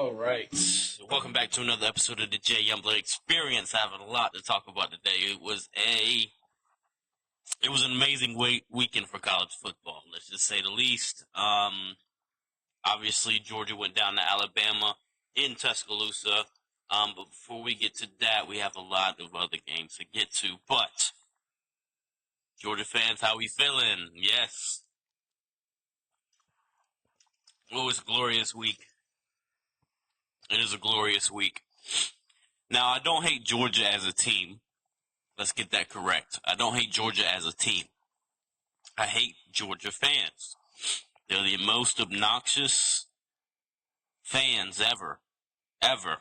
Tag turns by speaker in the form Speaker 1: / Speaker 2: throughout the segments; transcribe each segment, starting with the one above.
Speaker 1: All right. Welcome back to another episode of the Jay Youngblood Experience. I have a lot to talk about today. It was an amazing weekend for college football, let's just say the least. Obviously, Georgia went down to Alabama in Tuscaloosa. But before we get to that, we have a lot of other games to get to. But, Georgia fans, how we feeling? Yes. It was a glorious week. It is a glorious week. Now, I don't hate Georgia as a team. Let's get that correct. I don't hate Georgia as a team. I hate Georgia fans. They're the most obnoxious fans ever. Ever.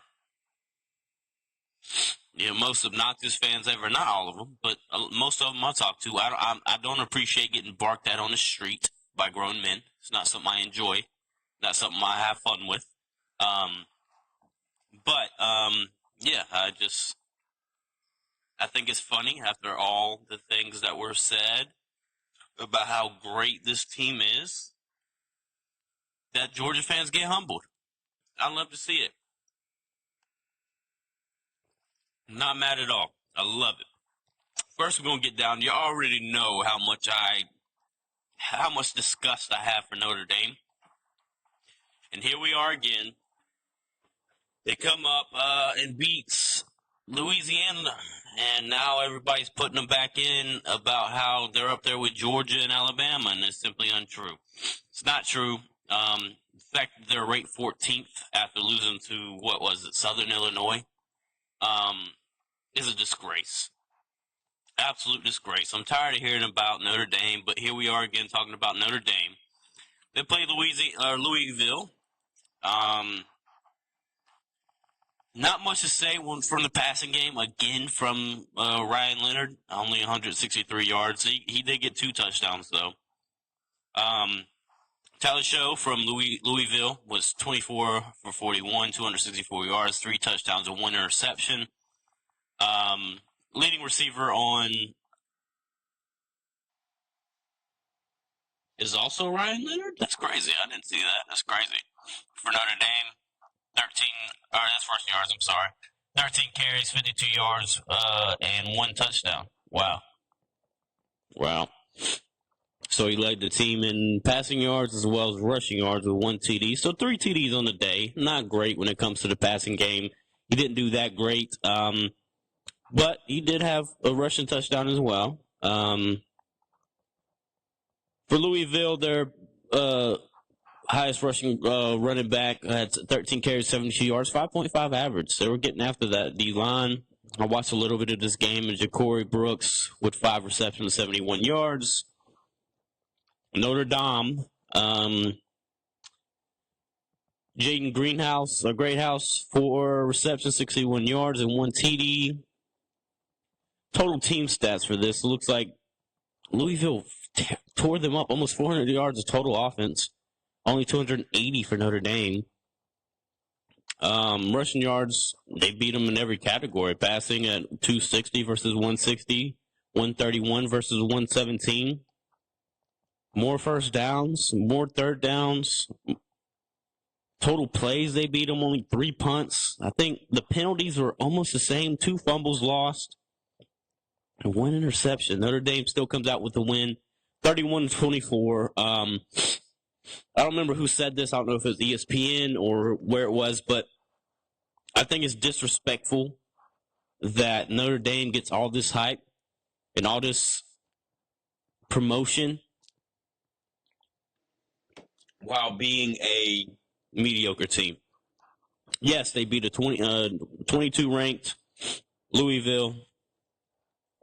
Speaker 1: The most obnoxious fans ever. Not all of them, but most of them I talk to. I don't appreciate getting barked at on the street by grown men. It's not something I enjoy. Not something I have fun with. Yeah, I think it's funny after all the things that were said about how great this team is, that Georgia fans get humbled. I love to see it. Not mad at all. I love it. First, we're going to get down. You already know how much disgust I have for Notre Dame. And here we are again. They come up and beats Louisiana, and now everybody's putting them back in about how they're up there with Georgia and Alabama, and it's simply untrue. It's not true. The fact that they're ranked 14th after losing to, Southern Illinois, is a disgrace. Absolute disgrace. I'm tired of hearing about Notre Dame, but here we are again talking about Notre Dame. They played Louisville. Not much to say from the passing game, again, from Ryan Leonard. Only 163 yards. He did get 2 touchdowns, though. Tyler Show from Louisville was 24 for 41, 264 yards, 3 touchdowns, and 1 interception. Leading receiver on is also Ryan Leonard? That's crazy. I didn't see that. That's crazy. For Notre Dame. 13 carries, 52 yards, and 1 touchdown. Wow. So he led the team in passing yards as well as rushing yards with 1 TD. So 3 TDs on the day. Not great when it comes to the passing game. He didn't do that great. But he did have a rushing touchdown as well. For Louisville, their highest rushing running back had 13 carries, 72 yards, 5.5 average. They were getting after that D-line. I watched a little bit of this game, and Ja'Cory Brooks with 5 receptions, 71 yards. Notre Dame, Jaden Greathouse, 4 receptions, 61 yards, and 1 TD. Total team stats for this, it looks like Louisville tore them up, almost 400 yards of total offense. Only 280 for Notre Dame. Rushing yards, they beat them in every category. Passing at 260 versus 160, 131 versus 117. More first downs, more third downs. Total plays, they beat them only 3 punts. I think the penalties were almost the same. 2 fumbles lost and 1 interception. Notre Dame still comes out with the win, 31-24. I don't remember who said this. I don't know if it was ESPN or where it was, but I think it's disrespectful that Notre Dame gets all this hype and all this promotion while being a mediocre team. Yes, they beat a 22-ranked Louisville,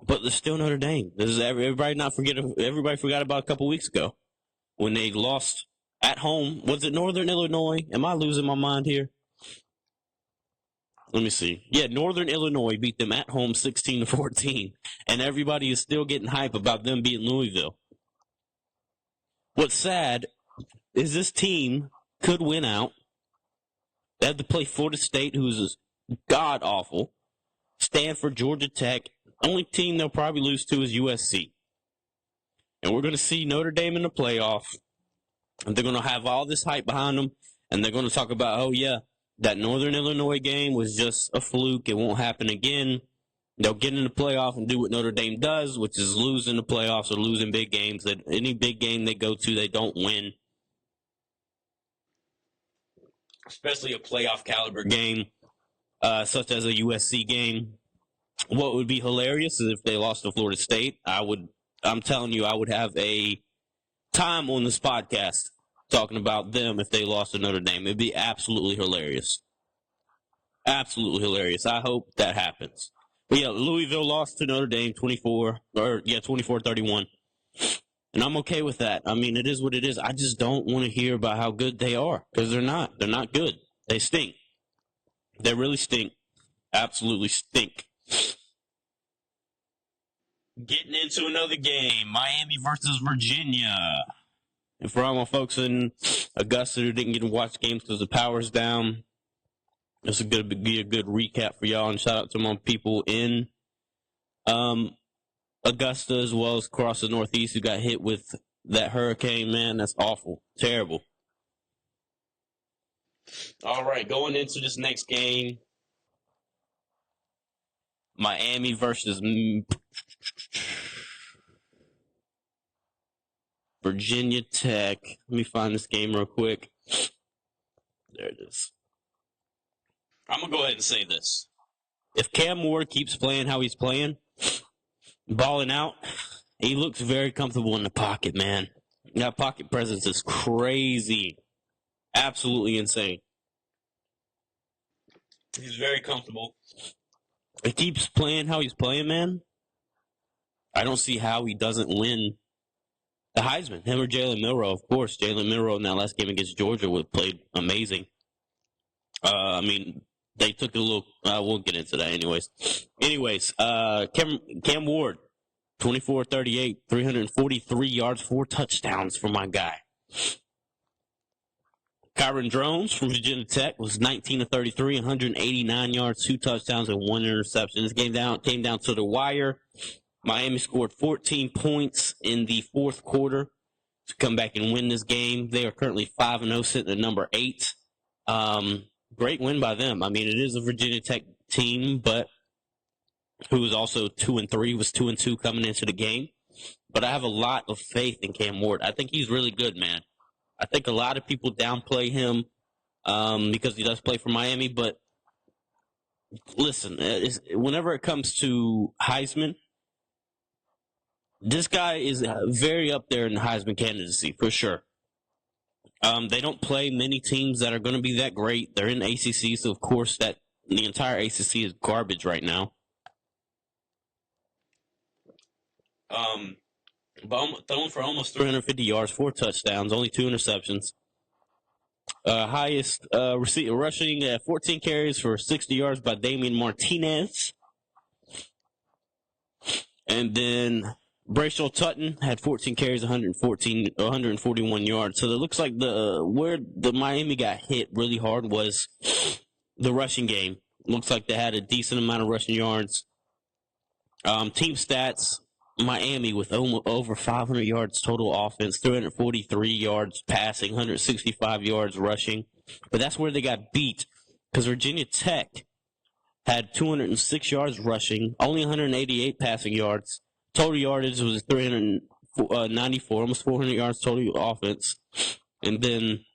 Speaker 1: but they're still Notre Dame. This is everybody forgot about a couple weeks ago when they lost at home. Was it Northern Illinois? Am I losing my mind here? Let me see. Yeah, Northern Illinois beat them at home 16-14, and everybody is still getting hype about them beating Louisville. What's sad is this team could win out. They have to play Florida State, who's god-awful. Stanford, Georgia Tech. Only team they'll probably lose to is USC. And we're going to see Notre Dame in the playoff. And they're going to have all this hype behind them. And they're going to talk about, oh, yeah, That Northern Illinois game was just a fluke. It won't happen again. They'll get in the playoff and do what Notre Dame does, which is losing the playoffs or losing big games. That any big game they go to, they don't win. Especially a playoff caliber game, such as a USC game. What would be hilarious is if they lost to Florida State. I'm telling you, I would have a time on this podcast talking about them if they lost to Notre Dame. It'd be absolutely hilarious. Absolutely hilarious. I hope that happens. But yeah, Louisville lost to Notre Dame 24-31. And I'm okay with that. I mean, it is what it is. I just don't want to hear about how good they are because they're not. They're not good. They stink. They really stink. Absolutely stink. Getting into another game, Miami versus Virginia. And for all my folks in Augusta who didn't get to watch games because the power's down, this is going to be a good recap for y'all. And shout out to my people in Augusta as well as across the Northeast who got hit with that hurricane. Man, that's awful. Terrible. All right, going into this next game, Miami versus Virginia Tech. Let me find this game real quick. There it is. I'm going to go ahead and say this. If Cam Ward keeps playing how he's playing, balling out, he looks very comfortable in the pocket, man. That pocket presence is crazy. Absolutely insane. He's very comfortable. If he keeps playing how he's playing, man, I don't see how he doesn't win the Heisman. Him or Jalen Milroe, of course. Jalen Milroe in that last game against Georgia played amazing. I mean, they took a little. We'll get into that, anyways. Cam Ward, 24-38, 343 yards, 4 touchdowns for my guy. Kyron Drones from Virginia Tech was 19-33, 189 yards, 2 touchdowns, and 1 interception. This game came down to the wire. Miami scored 14 points in the fourth quarter to come back and win this game. They are currently 5-0, sitting at number 8. Great win by them. I mean, it is a Virginia Tech team, but who was also 2-3, was 2-2 coming into the game. But I have a lot of faith in Cam Ward. I think he's really good, man. I think a lot of people downplay him because he does play for Miami. But listen, whenever it comes to Heisman, this guy is very up there in the Heisman candidacy for sure. They don't play many teams that are going to be that great. They're in the ACC, so of course the entire ACC is garbage right now. But thrown for almost 350 yards, 4 touchdowns, only 2 interceptions. Highest rushing at 14 carries for 60 yards by Damian Martinez. And then Brayshaw Tutton had 14 carries, 141 yards. So it looks like where the Miami got hit really hard was the rushing game. Looks like they had a decent amount of rushing yards. Team stats, Miami with over 500 yards total offense, 343 yards passing, 165 yards rushing. But that's where they got beat because Virginia Tech had 206 yards rushing, only 188 passing yards. Total yardage was 394, almost 400 yards total offense. And then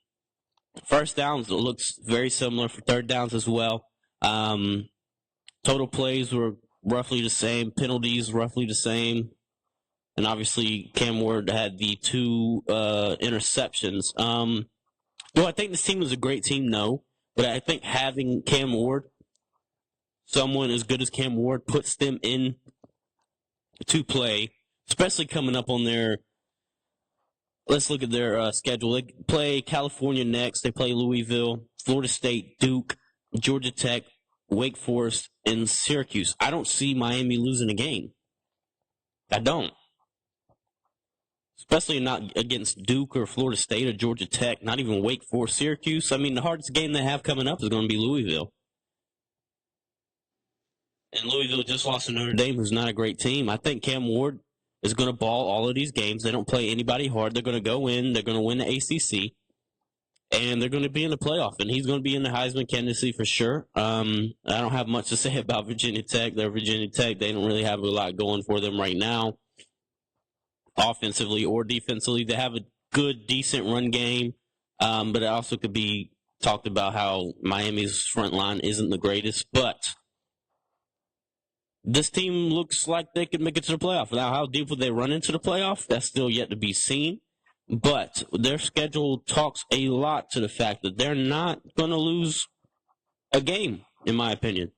Speaker 1: first downs, it looks very similar for third downs as well. Total plays were roughly the same. Penalties, roughly the same. And obviously, Cam Ward had the 2 interceptions. Do I think this team is a great team? No. But I think having Cam Ward, someone as good as Cam Ward, puts them in to play, especially coming up on their, let's look at their schedule. They play California next. They play Louisville, Florida State, Duke, Georgia Tech, Wake Forest, and Syracuse. I don't see Miami losing a game. I don't. Especially not against Duke or Florida State or Georgia Tech, not even Wake Forest, Syracuse. I mean, the hardest game they have coming up is going to be Louisville. And Louisville just lost to Notre Dame, who's not a great team. I think Cam Ward is going to ball all of these games. They don't play anybody hard. They're going to go in. They're going to win the ACC. and they're going to be in the playoff, and he's going to be in the Heisman candidacy for sure. I don't have much to say about Virginia Tech. They're Virginia Tech. They don't really have a lot going for them right now, offensively or defensively. They have a good, decent run game, but it also could be talked about how Miami's front line isn't the greatest. But this team looks like they could make it to the playoff. Now, how deep will they run into the playoff? That's still yet to be seen. But their schedule talks a lot to the fact that they're not going to lose a game, in my opinion.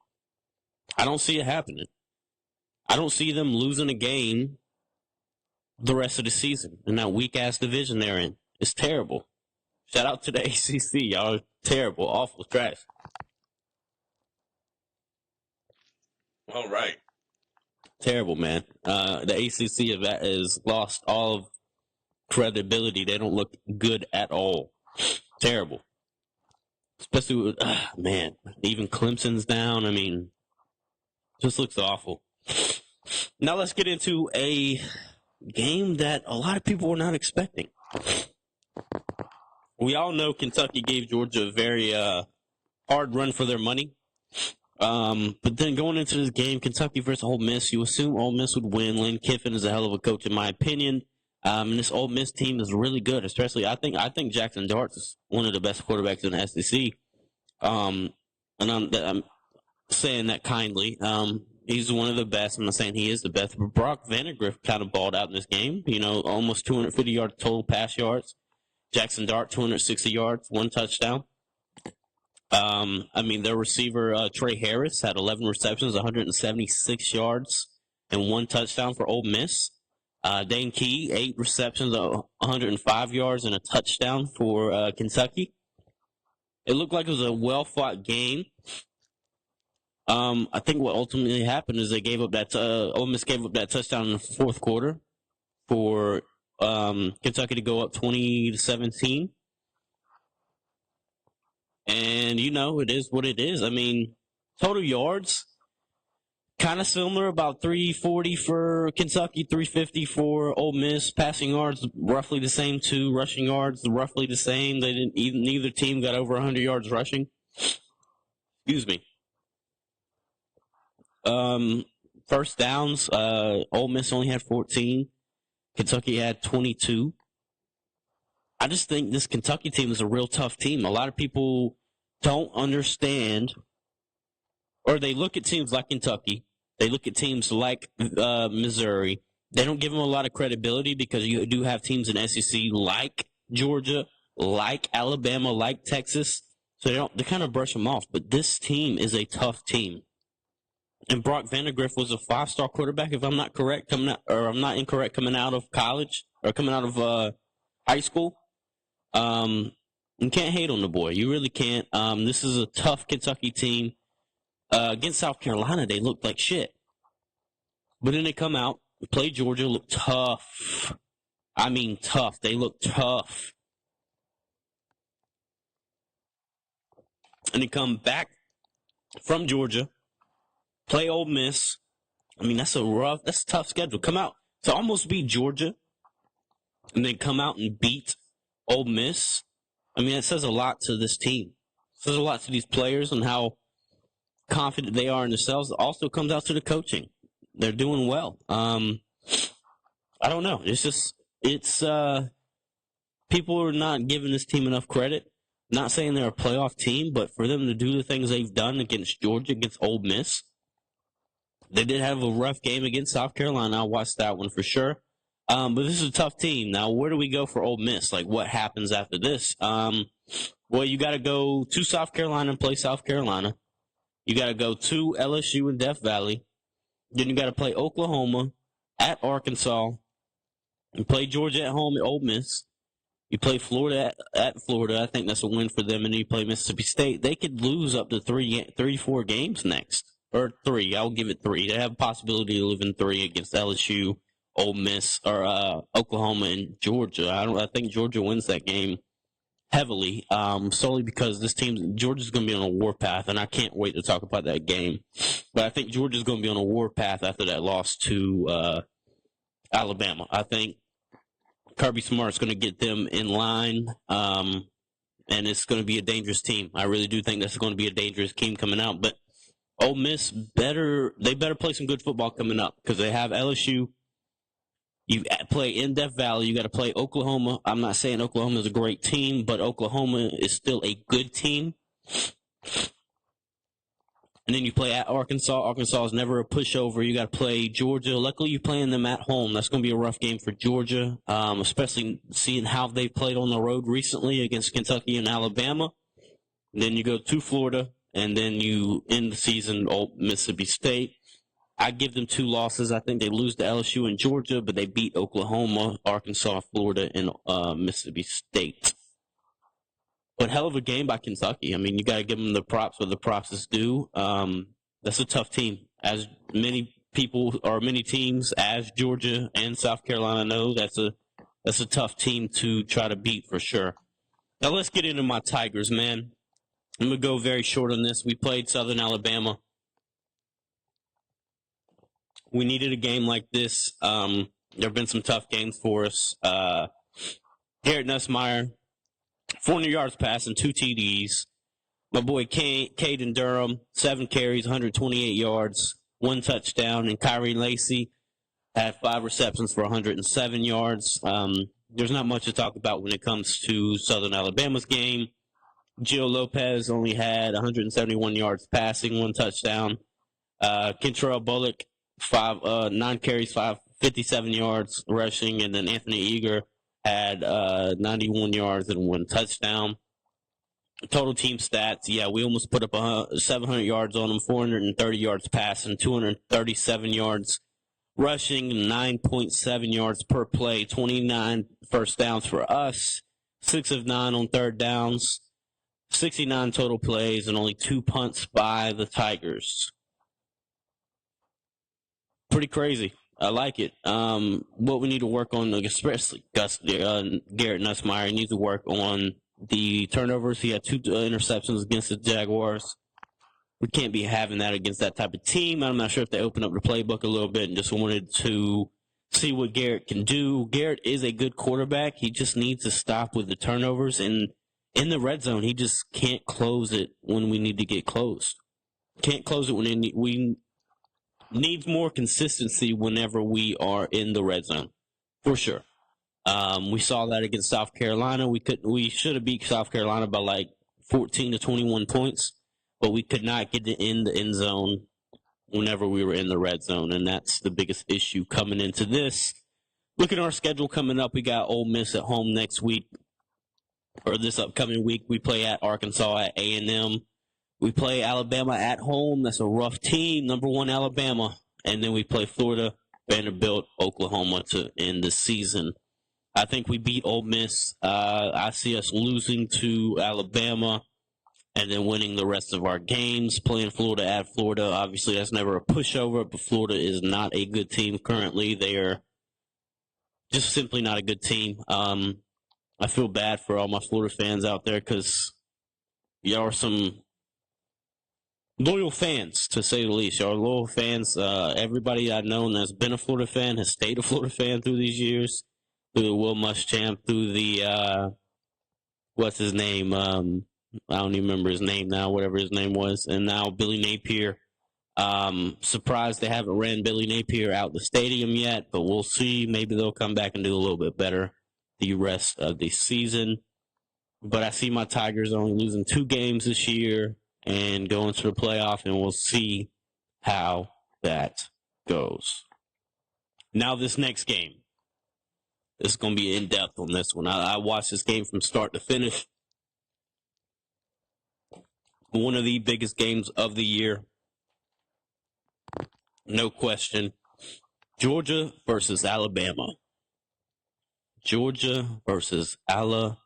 Speaker 1: I don't see it happening. I don't see them losing a game the rest of the season in that weak-ass division they're in. It's terrible. Shout out to the ACC. Y'all are terrible, awful, trash. All right. Terrible, man. The ACC has lost all of credibility. They don't look good at all. Terrible. Especially with, man, even Clemson's down. I mean, just looks awful. Now let's get into a game that a lot of people were not expecting. We all know Kentucky gave Georgia a very hard run for their money. But then going into this game, Kentucky versus Ole Miss, you assume Ole Miss would win. Lane Kiffin is a hell of a coach, in my opinion. And this Ole Miss team is really good, especially I think Jackson Dart is one of the best quarterbacks in the SEC. And I'm saying that kindly. He's one of the best. I'm not saying he is the best, but Brock Vandagriff kind of balled out in this game. You know, almost 250 yards total pass yards. Jackson Dart 260 yards, 1 touchdown. I mean, their receiver Trey Harris had 11 receptions, 176 yards, and 1 touchdown for Ole Miss. Dane Key, 8 receptions, 105 yards, and a touchdown for Kentucky. It looked like it was a well-fought game. I think what ultimately happened is they gave up that Ole Miss gave up that touchdown in the fourth quarter for Kentucky to go up 20-17. And, you know, it is what it is. I mean, total yards, kind of similar, about 340 for Kentucky, 350 for Ole Miss. Passing yards, roughly the same, too. Rushing yards, roughly the same. Neither team got over 100 yards rushing. Excuse me. First downs, Ole Miss only had 14. Kentucky had 22. I just think this Kentucky team is a real tough team. A lot of people don't understand, or they look at teams like Kentucky. They look at teams like Missouri. They don't give them a lot of credibility because you do have teams in SEC like Georgia, like Alabama, like Texas. So they kind of brush them off. But this team is a tough team. And Brock Vandagriff was a 5-star quarterback, if I'm not correct, I'm not incorrect, coming out of college or coming out of high school. You can't hate on the boy. You really can't. This is a tough Kentucky team. Against South Carolina, they looked like shit. But then they come out, play Georgia, look tough. I mean tough. They look tough. And they come back from Georgia, play Ole Miss. I mean, that's a tough schedule. Come out to almost beat Georgia and then come out and beat Ole Miss. I mean, it says a lot to this team. It says a lot to these players and how confident they are in themselves. It also comes out to the coaching. They're doing well. I don't know. It's people are not giving this team enough credit. Not saying they're a playoff team, but for them to do the things they've done against Georgia, against Ole Miss, they did have a rough game against South Carolina. I watched that one for sure. But this is a tough team. Now, where do we go for Ole Miss? Like, what happens after this? Well, you got to go to South Carolina and play South Carolina. You got to go to LSU in Death Valley. Then you got to play Oklahoma at Arkansas. You play Georgia at home at Ole Miss. You play Florida at Florida. I think that's a win for them. And then you play Mississippi State. They could lose up to 4 games next. Or 3. I'll give it 3. They have a possibility of losing 3 against LSU, Ole Miss, or Oklahoma and Georgia. I think Georgia wins that game heavily, solely because Georgia's going to be on a warpath, and I can't wait to talk about that game. But I think Georgia's going to be on a warpath after that loss to Alabama. I think Kirby Smart's going to get them in line. and it's going to be a dangerous team. I really do think that's going to be a dangerous team coming out. But Ole Miss they better play some good football coming up because they have LSU. You play in Death Valley. You got to play Oklahoma. I'm not saying Oklahoma is a great team, but Oklahoma is still a good team. And then you play at Arkansas. Arkansas is never a pushover. You got to play Georgia. Luckily, you're playing them at home. That's going to be a rough game for Georgia, especially seeing how they played on the road recently against Kentucky and Alabama. And then you go to Florida, and then you end the season at Mississippi State. I give them 2 losses. I think they lose to LSU and Georgia, but they beat Oklahoma, Arkansas, Florida, and Mississippi State. But hell of a game by Kentucky. I mean, you got to give them the props where the props is due. That's a tough team. As many people or many teams as Georgia and South Carolina know, that's a tough team to try to beat for sure. Now let's get into my Tigers, man. I'm going to go very short on this. We played Southern Alabama. We needed a game like this. There have been some tough games for us. Garrett Nussmeier, 400 yards passing, 2 TDs. My boy Caden Durham, 7 carries, 128 yards, 1 touchdown. And Kyrie Lacey had 5 receptions for 107 yards. There's not much to talk about when it comes to Southern Alabama's game. Gio Lopez only had 171 yards passing, 1 touchdown. Kentrell Bullock, 9 carries, 57 yards rushing. And then Anthony Eager had 91 yards and 1 touchdown. Total team stats, yeah, we almost put up 700 yards on them, 430 yards passing, 237 yards rushing, 9.7 yards per play, 29 first downs for us, 6 of 9 on third downs, 69 total plays, and only 2 punts by the Tigers. Pretty crazy. I like it. What we need to work on, especially Garrett Nussmeier, needs to work on the turnovers. He had 2 interceptions against the Jaguars. We can't be having that against that type of team. I'm not sure if they opened up the playbook a little bit and just wanted to see what Garrett can do. Garrett is a good quarterback. He just needs to stop with the turnovers. And in the red zone, he just can't close it when we need to get closed. Can't close it when we needs more consistency whenever we are in the red zone, for sure. We saw that against South Carolina. We should have beat South Carolina by like 14 to 21 points, but we could not get in the end zone whenever we were in the red zone, and that's the biggest issue coming into this. Look at our schedule coming up. We got Ole Miss at home next week, or this upcoming week. We play at Arkansas at A&M. We play Alabama at home. That's a rough team, number 1 Alabama. And then we play Florida, Vanderbilt, Oklahoma to end the season. I think we beat Ole Miss. I see us losing to Alabama and then winning the rest of our games, playing Florida at Florida. Obviously, that's never a pushover, but Florida is not a good team currently. They are just simply not a good team. I feel bad for all my Florida fans out there because y'all are some loyal fans, to say the least. Y'all are loyal fans. Everybody I've known that's been a Florida fan has stayed a Florida fan through these years. Through the Will Muschamp, through the, what's his name? I don't even remember his name now, whatever his name was. And now Billy Napier. Surprised they haven't ran Billy Napier out the stadium yet, but we'll see. Maybe they'll come back and do a little bit better the rest of the season. But I see my Tigers only losing 2 games this year and going to the playoff, and we'll see how that goes. Now this next game. It's going to be in-depth on this one. I watched this game from start to finish. One of the biggest games of the year. No question. Georgia versus Alabama. Georgia versus Alabama.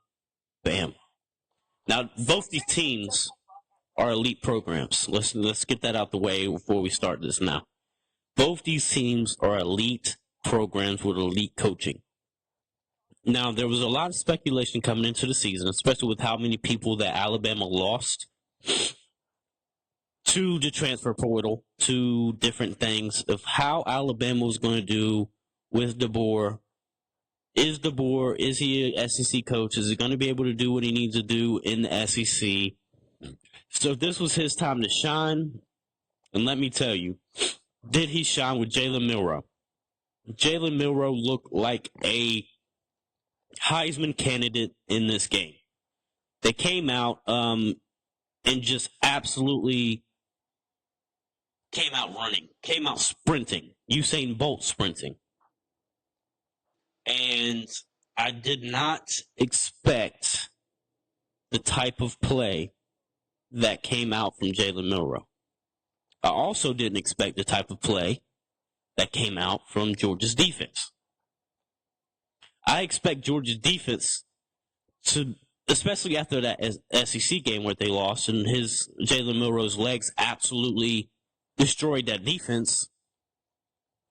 Speaker 1: Now, both these teams are elite programs. Let's get that out the way before we start this now. Both these teams are elite programs with elite coaching. Now, there was a lot of speculation coming into the season, especially with how many people that Alabama lost to the transfer portal, to different things, of how Alabama was going to do with DeBoer Is DeBoer, is he an SEC coach? Is he going to be able to do what he needs to do in the SEC? So this was his time to shine. And let me tell you, did he shine with Jalen Milroe? Jalen Milroe looked like a Heisman candidate in this game. They came out and just absolutely came out running, came out sprinting, Usain Bolt sprinting. And I did not expect the type of play that came out from Jalen Milroe. I also didn't expect the type of play that came out from Georgia's defense. I expect Georgia's defense to, especially after that SEC game where they lost and Jalen Milroe's legs absolutely destroyed that defense.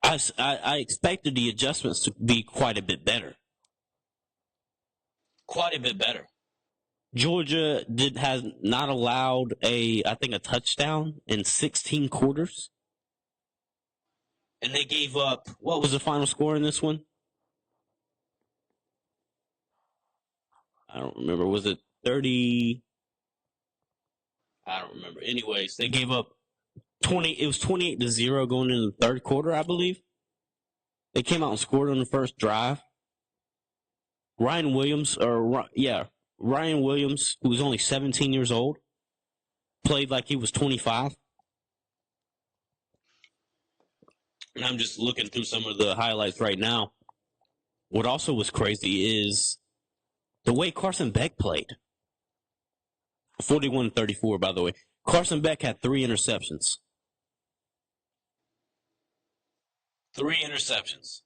Speaker 1: I expected the adjustments to be quite a bit better. Quite a bit better. Georgia has not allowed a touchdown in 16 quarters. And they gave up, what was the final score in this one? I don't remember. Was it 30? I don't remember. Anyways, they gave up 20. It was 28-0 going into the third quarter, I believe. They came out and scored on the first drive. Ryan Williams, who was only 17 years old, played like he was 25. And I'm just looking through some of the highlights right now. What also was crazy is the way Carson Beck played. 41-34, by the way. Carson Beck had 3 interceptions. 3 interceptions.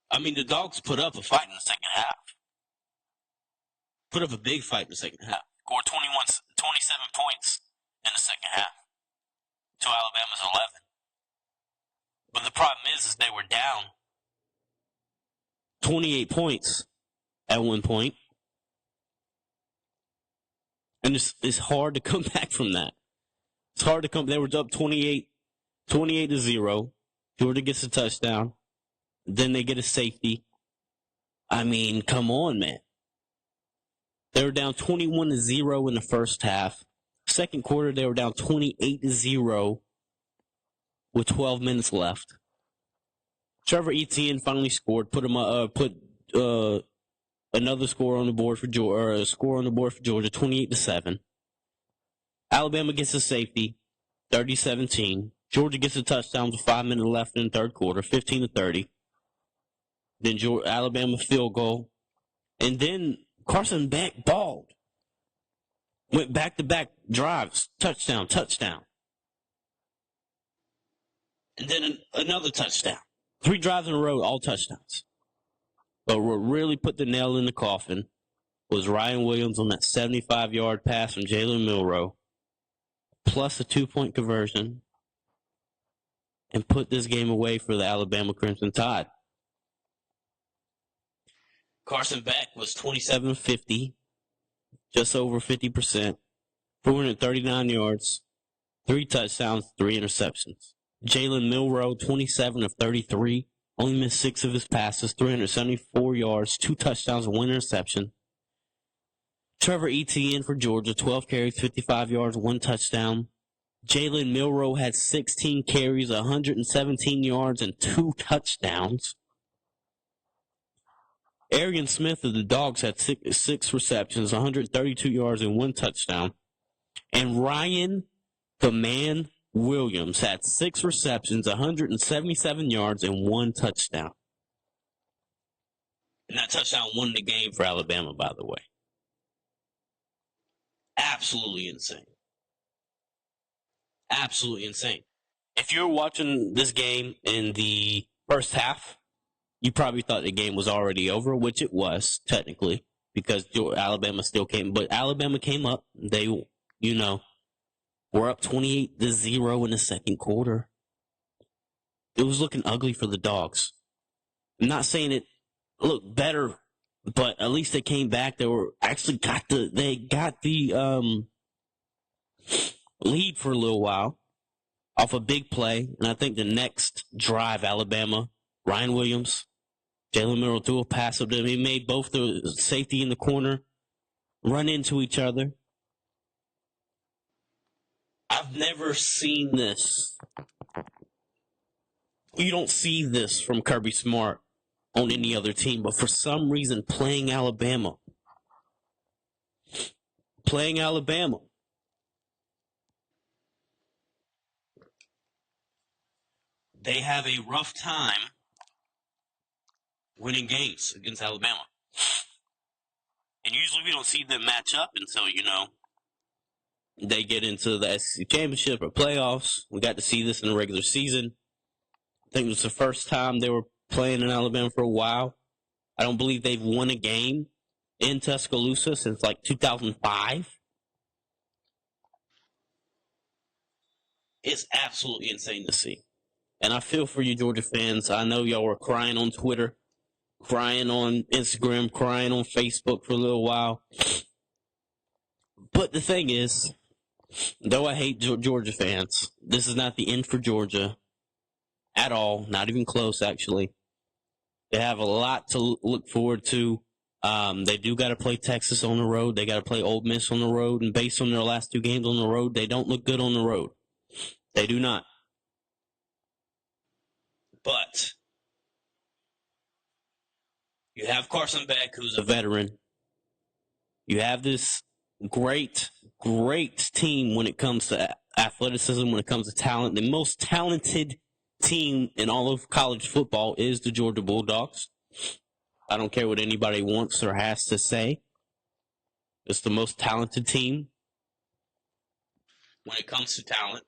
Speaker 1: I mean, the Dogs put up a fight in the second half. Put up a big fight in the second half. Scored 27 points in the second half to Alabama's 11. But the problem is they were down 28 points at one point. And it's hard to come back from that. It's hard to come. They were up 28-0. Georgia gets a touchdown. Then they get a safety. I mean, come on, man. They were down 21-0 in the first half. Second quarter, they were down 28-0 with 12 minutes left. Trevor Etienne finally scored. Put another score on the board for Georgia. Score on the board for Georgia, 28-7. Alabama gets a safety, 30-17. Georgia gets a touchdown with 5 minutes left in the third quarter, 15-30. Then Alabama field goal. And then Carson Beck balled. Went back-to-back drives. Touchdown. And then another touchdown. 3 drives in a row, all touchdowns. But what really put the nail in the coffin was Ryan Williams on that 75-yard pass from Jalen Milroe, plus a 2-point conversion, and put this game away for the Alabama Crimson Tide. Carson Beck was 27-50, just over 50%, 439 yards, 3 touchdowns, 3 interceptions. Jalen Milroe, 27 of 33, only missed 6 of his passes, 374 yards, 2 touchdowns, 1 interception. Trevor Etienne for Georgia, 12 carries, 55 yards, 1 touchdown. Jalen Milroe had 16 carries, 117 yards, and 2 touchdowns. Arian Smith of the Dogs had 6 receptions, 132 yards, and 1 touchdown. And Ryan, the man, Williams had 6 receptions, 177 yards, and 1 touchdown. And that touchdown won the game for Alabama, by the way. Absolutely insane. Absolutely insane. If you're watching this game in the first half, you probably thought the game was already over, which it was, technically, because Alabama still came. But Alabama came up. They, were up 28-0 in the second quarter. It was looking ugly for the Dogs. I'm not saying it looked better, but at least they came back. They were actually got the lead for a little while off a big play. And I think the next drive, Alabama, Ryan Williams, Jalen Milroe threw a pass up to him. He made both the safety in the corner run into each other. I've never seen this. You don't see this from Kirby Smart on any other team, but for some reason, playing Alabama, they have a rough time winning games against Alabama. And usually we don't see them match up until, they get into the SEC championship or playoffs. We got to see this in the regular season. I think it was the first time they were playing in Alabama for a while. I don't believe they've won a game in Tuscaloosa since like 2005. It's absolutely insane to see. And I feel for you, Georgia fans. I know y'all were crying on Twitter, crying on Instagram, crying on Facebook for a little while. But the thing is, though I hate Georgia fans, this is not the end for Georgia at all. Not even close, actually. They have a lot to look forward to. They do got to play Texas on the road. They got to play Ole Miss on the road. And based on their last 2 games on the road, they don't look good on the road. They do not. But you have Carson Beck, who's a veteran. You have this great team when it comes to athleticism, when it comes to talent. The most talented team in all of college football is the Georgia Bulldogs. I don't care what anybody wants or has to say. It's the most talented team when it comes to talent.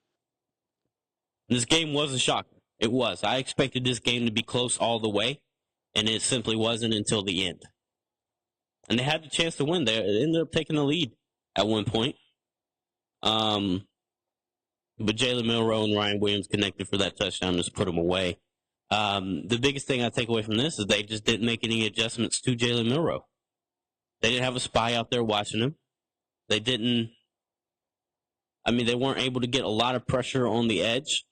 Speaker 1: This game was a shocker. It was. I expected this game to be close all the way, and it simply wasn't until the end. And they had the chance to win. They ended up taking the lead at one point. But Jalen Milroe and Ryan Williams connected for that touchdown just put them away. The biggest thing I take away from this is they just didn't make any adjustments to Jalen Milroe. They didn't have a spy out there watching him. They weren't able to get a lot of pressure on the edge,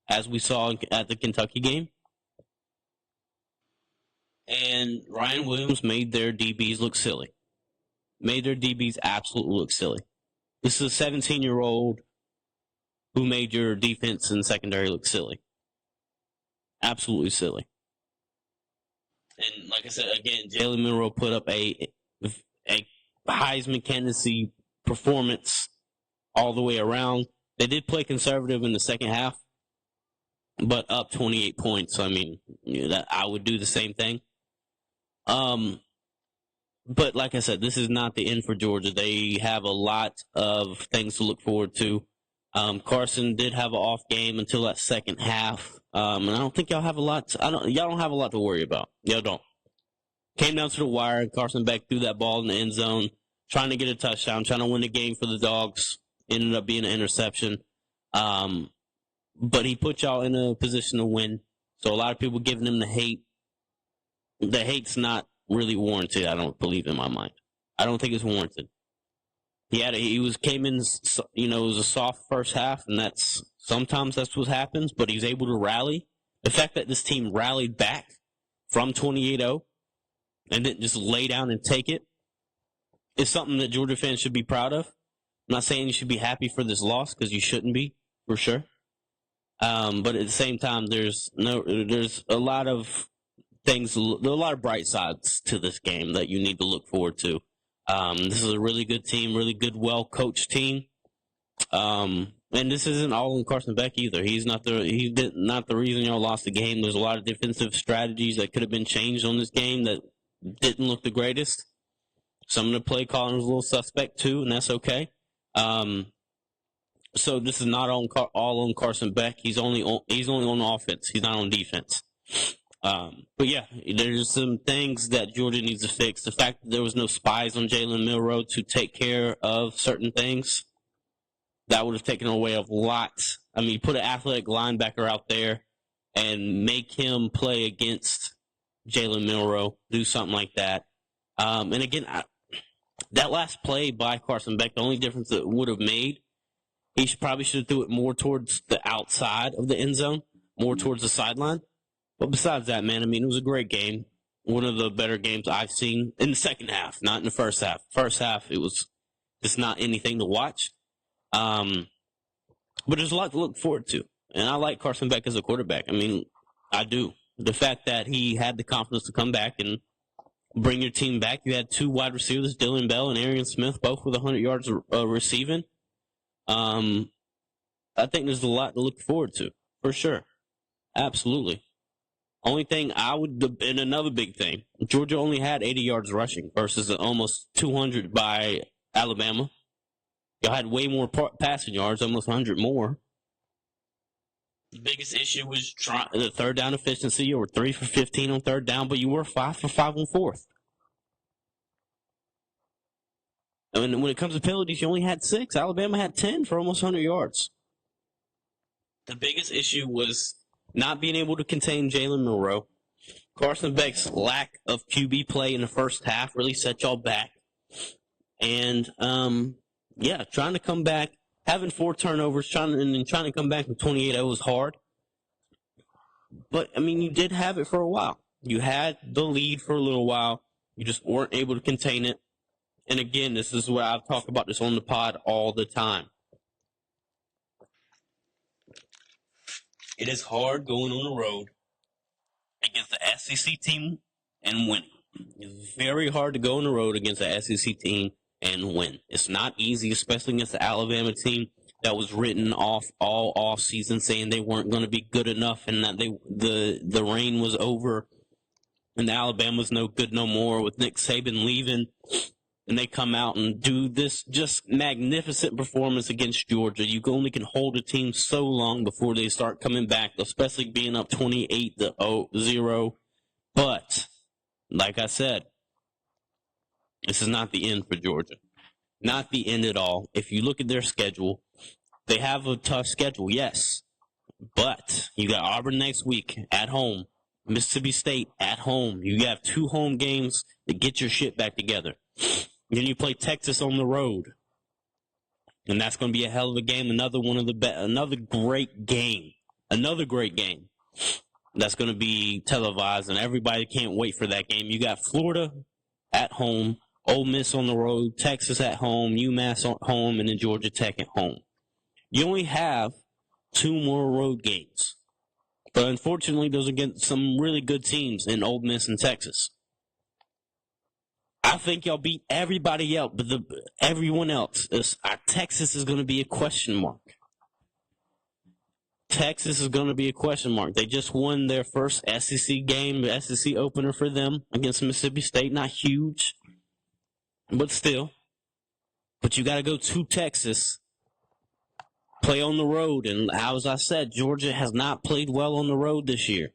Speaker 1: as we saw at the Kentucky game. And Ryan Williams made their DBs look silly. Made their DBs absolutely look silly. This is a 17-year-old who made your defense and secondary look silly. Absolutely silly. And like I said, again, Jalen Milroe put up a Heisman candidacy performance all the way around. They did play conservative in the second half, but up 28 points. I mean, that I would do the same thing. But like I said, this is not the end for Georgia. They have a lot of things to look forward to. Carson did have an off game until that second half. And I don't think y'all have a lot. Y'all don't have a lot to worry about. Y'all don't. Came down to the wire. Carson Beck threw that ball in the end zone, trying to get a touchdown, trying to win the game for the Dogs. Ended up being an interception. But he put y'all in a position to win. So a lot of people giving him the hate. The hate's not really warranted, I don't believe, in my mind. I don't think it's warranted. It was a soft first half, and sometimes that's what happens, but he was able to rally. The fact that this team rallied back from 28-0 and didn't just lay down and take it is something that Georgia fans should be proud of. I'm not saying you should be happy for this loss, because you shouldn't be, for sure. But at the same time, there's a lot of things, there are a lot of bright sides to this game that you need to look forward to. This is a really good team, really good, well-coached team. And this isn't all on Carson Beck either. He's not the reason y'all lost the game. There's a lot of defensive strategies that could have been changed on this game that didn't look the greatest. Some of the play calling was a little suspect too, and that's okay. So this is not all on Carson Beck. He's only on offense. He's not on defense. But yeah, there's some things that Georgia needs to fix. The fact that there was no spies on Jalen Milroe to take care of certain things, that would have taken away a lot. I mean, put an athletic linebacker out there and make him play against Jalen Milroe, do something like that. And again, that last play by Carson Beck, the only difference that would have made, he probably should have threw it more towards the outside of the end zone, more towards the sideline. But besides that, man, I mean, it was a great game. one of the better games I've seen in the second half, not in the first half. First half, it was just not anything to watch. But there's a lot to look forward to. And I like Carson Beck as a quarterback. I mean, I do. The fact that he had the confidence to come back and bring your team back. You had two wide receivers, Dylan Bell and Arian Smith, both with 100 yards receiving. I think there's a lot to look forward to, for sure. Absolutely. Only thing and another big thing, Georgia only had 80 yards rushing versus almost 200 by Alabama. Y'all had way more passing yards, almost 100 more. The biggest issue was the third down efficiency. You were 3 for 15 on third down, but you were 5 for 5 on fourth. And when it comes to penalties, you only had 6. Alabama had 10 for almost 100 yards. The biggest issue was not being able to contain Jalen Milroe. Carson Beck's lack of QB play in the first half really set y'all back. And, trying to come back, having 4 turnovers, trying to come back from 28-0 was hard. But, I mean, you did have it for a while. You had the lead for a little while. You just weren't able to contain it. And again, this is what I've talked about this on the pod all the time. It is hard going on the road against the SEC team and winning. It's very hard to go on the road against the SEC team and win. It's not easy, especially against the Alabama team that was written off all off season, saying they weren't going to be good enough and that the reign was over and Alabama's no good no more with Nick Saban leaving. And they come out and do this just magnificent performance against Georgia. You only can hold a team so long before they start coming back, especially being up 28-0. But, like I said, this is not the end for Georgia. Not the end at all. If you look at their schedule, they have a tough schedule, yes. But you got Auburn next week at home. Mississippi State at home. You have 2 home games to get your shit back together. Then you play Texas on the road, and that's going to be a hell of a game. Another great game. That's going to be televised, and everybody can't wait for that game. You got Florida at home, Ole Miss on the road, Texas at home, UMass at home, and then Georgia Tech at home. You only have 2 more road games, but unfortunately, those are against some really good teams in Ole Miss and Texas. I think y'all beat everybody else, but everyone else. Texas is going to be a question mark. Texas is going to be a question mark. They just won their first SEC game, the SEC opener for them against Mississippi State. Not huge, but still. But you got to go to Texas, play on the road, and as I said, Georgia has not played well on the road this year.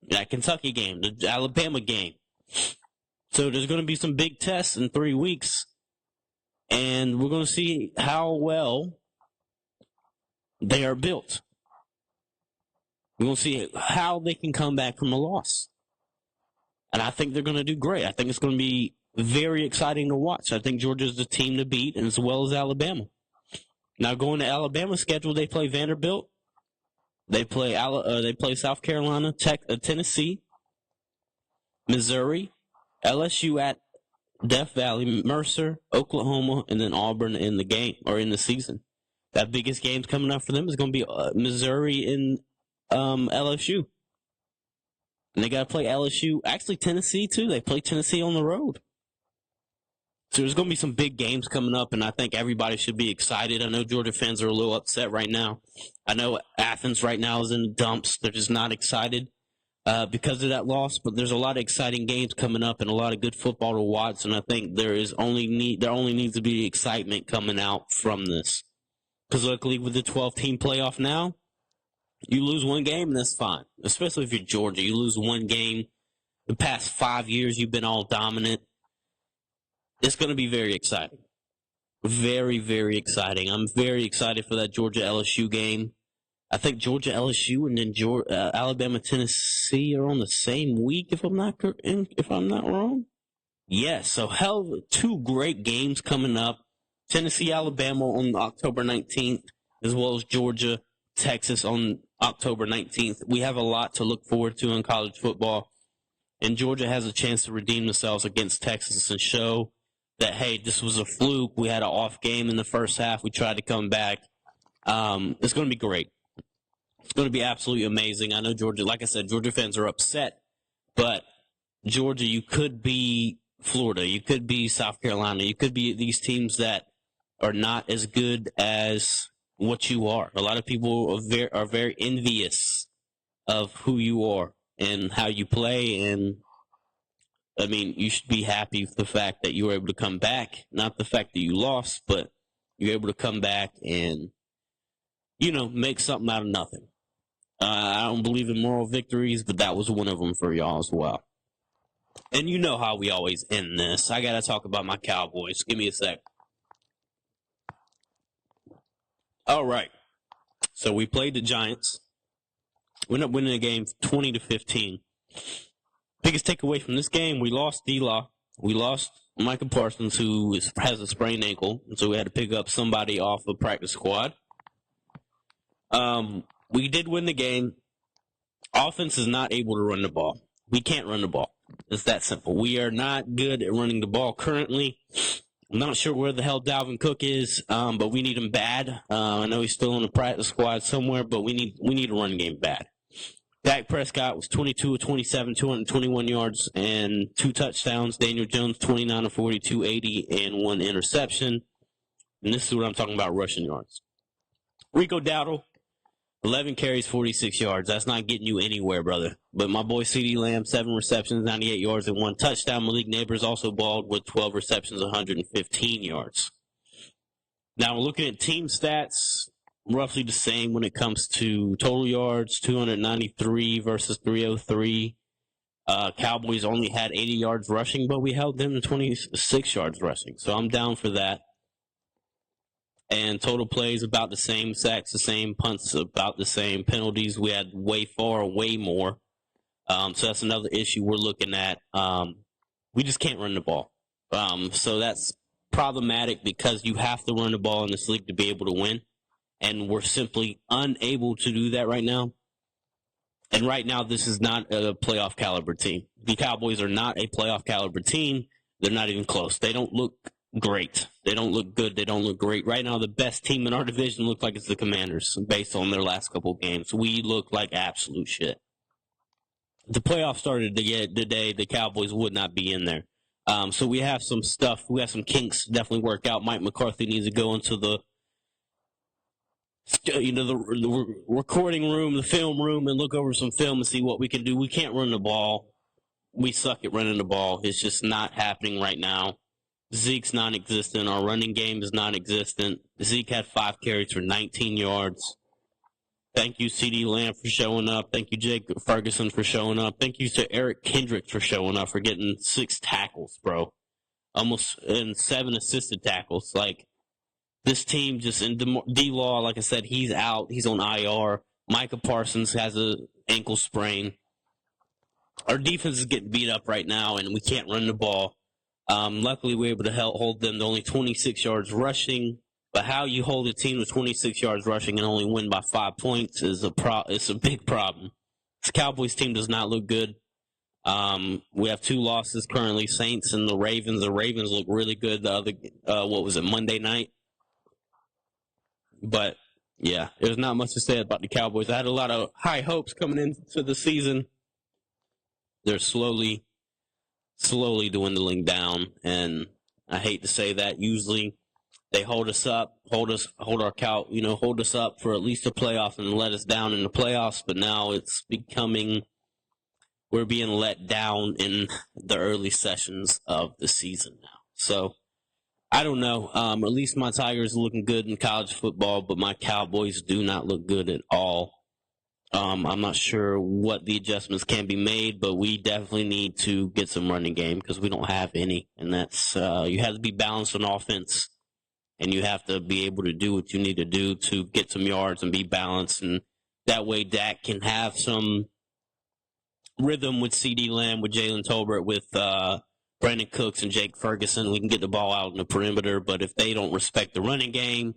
Speaker 1: That Kentucky game, the Alabama game. So there's going to be some big tests in 3 weeks, and we're going to see how well they are built. We're going to see how they can come back from a loss. And I think they're going to do great. I think it's going to be very exciting to watch. I think Georgia's the team to beat, and as well as Alabama. Now, going to Alabama's schedule, they play Vanderbilt. They play South Carolina, Tennessee, Missouri, LSU at Death Valley, Mercer, Oklahoma, and then Auburn in the game or in the season. That biggest game's coming up for them is going to be Missouri and LSU. And they got to play LSU. Actually, Tennessee, too. They play Tennessee on the road. So there's going to be some big games coming up, and I think everybody should be excited. I know Georgia fans are a little upset right now. I know Athens right now is in the dumps. They're just not excited because of that loss, but there's a lot of exciting games coming up and a lot of good football to watch, and I think there only needs to be excitement coming out from this. Because luckily with the 12-team playoff now, you lose one game and that's fine, especially if you're Georgia. You lose one game. The past 5 years you've been all dominant. It's going to be very exciting. Very, very exciting. I'm very excited for that Georgia-LSU game. I think Georgia-LSU and then Alabama-Tennessee are on the same week, if I'm not wrong. Yes, so hell of 2 great games coming up. Tennessee-Alabama on October 19th, as well as Georgia-Texas on October 19th. We have a lot to look forward to in college football. and Georgia has a chance to redeem themselves against Texas and show that, hey, this was a fluke. We had an off game in the first half. We tried to come back. It's going to be great. It's going to be absolutely amazing. I know Georgia, like I said, Georgia fans are upset, but Georgia, you could be Florida. You could be South Carolina. You could be these teams that are not as good as what you are. A lot of people are very envious of who you are and how you play. And, I mean, you should be happy with the fact that you were able to come back. Not the fact that you lost, but you're able to come back and, make something out of nothing. I don't believe in moral victories, but that was one of them for y'all as well. And you know how we always end this. I got to talk about my Cowboys. Give me a sec. All right. So we played the Giants. We ended up winning the game 20-15. Biggest takeaway from this game, we lost D-Law. We lost Micah Parsons, who has a sprained ankle, and so we had to pick up somebody off the practice squad. We did win the game. Offense is not able to run the ball. We can't run the ball. It's that simple. We are not good at running the ball currently. I'm not sure where the hell Dalvin Cook is, but we need him bad. I know he's still on the practice squad somewhere, but we need a run game bad. Dak Prescott was 22 of 27, 221 yards and 2 touchdowns. Daniel Jones, 29 of 42, 80, and 1 interception. And this is what I'm talking about, rushing yards. Rico Dowdle, 11 carries, 46 yards. That's not getting you anywhere, brother. But my boy CeeDee Lamb, 7 receptions, 98 yards, and 1 touchdown. Malik Neighbors also balled with 12 receptions, 115 yards. Now, we're looking at team stats, roughly the same when it comes to total yards, 293 versus 303. Cowboys only had 80 yards rushing, but we held them to 26 yards rushing. So I'm down for that. And total plays about the same, sacks the same, punts about the same, penalties we had way more. So that's another issue we're looking at. We just can't run the ball. So that's problematic because you have to run the ball in this league to be able to win. And we're simply unable to do that right now. And right now, this is not a playoff caliber team. The Cowboys are not a playoff caliber team. They're not even close. They don't look great. They don't look good. They don't look great. Right now, the best team in our division looks like it's the Commanders based on their last couple of games. We look like absolute shit. If the playoffs started today, the Cowboys would not be in there. So we have some stuff. We have some kinks to definitely work out. Mike McCarthy needs to go into the recording room, the film room, and look over some film and see what we can do. We can't run the ball. We suck at running the ball. It's just not happening right now. Zeke's non-existent. Our running game is non-existent. Zeke had 5 carries for 19 yards. Thank you, CeeDee Lamb, for showing up. Thank you, Jake Ferguson, for showing up. Thank you to Eric Kendrick for showing up, for getting 6 tackles, bro. Almost, and 7 assisted tackles. Like, this team just, in D-Law, like I said, he's out. He's on IR. Micah Parsons has an ankle sprain. Our defense is getting beat up right now, and we can't run the ball. Luckily, we were able to hold them to only 26 yards rushing. But how you hold a team to 26 yards rushing and only win by 5 points is it's a big problem. This Cowboys team does not look good. We have 2 losses currently, Saints and the Ravens. The Ravens look really good Monday night? But, yeah, there's not much to say about the Cowboys. I had a lot of high hopes coming into the season. They're slowly dwindling down, and I hate to say that. Usually they hold us up, hold us up for at least a playoff and let us down in the playoffs, but now it's we're being let down in the early sessions of the season now. So, I don't know. At least my Tigers are looking good in college football, but my Cowboys do not look good at all. I'm not sure what the adjustments can be made, but we definitely need to get some running game because we don't have any. And that's you have to be balanced on offense, and you have to be able to do what you need to do to get some yards and be balanced. And that way Dak can have some rhythm with CeeDee Lamb, with Jalen Tolbert, with Brandon Cooks and Jake Ferguson. We can get the ball out in the perimeter, but if they don't respect the running game,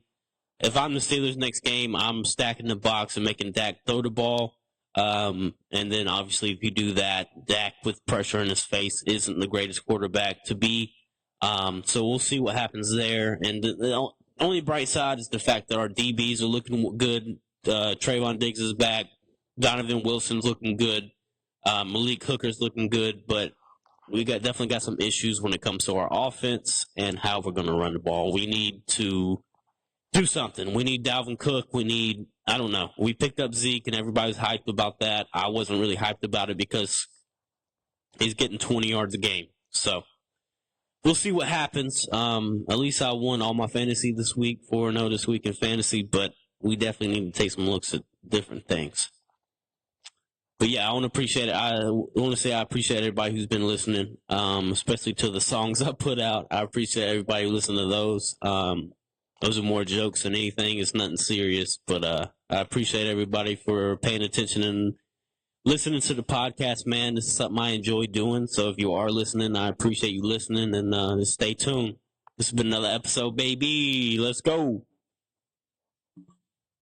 Speaker 1: if I'm the Steelers next game, I'm stacking the box and making Dak throw the ball. And then obviously, if you do that, Dak with pressure in his face isn't the greatest quarterback to be. So we'll see what happens there. And the only bright side is the fact that our DBs are looking good. Trayvon Diggs is back. Donovan Wilson's looking good. Malik Hooker's looking good, but we definitely got some issues when it comes to our offense and how we're going to run the ball. We need to do something. We need Dalvin Cook. I don't know. We picked up Zeke and everybody's hyped about that. I wasn't really hyped about it because he's getting 20 yards a game. So we'll see what happens. At least I won all my fantasy this week, 4-0 this week in fantasy, but we definitely need to take some looks at different things. But yeah, I want to appreciate it. I want to say I appreciate everybody who's been listening, especially to the songs I put out. I appreciate everybody who listened to those. Those are more jokes than anything. It's nothing serious, but I appreciate everybody for paying attention and listening to the podcast, man. This is something I enjoy doing. So if you are listening, I appreciate you listening, and just stay tuned. This has been another episode, baby. Let's go.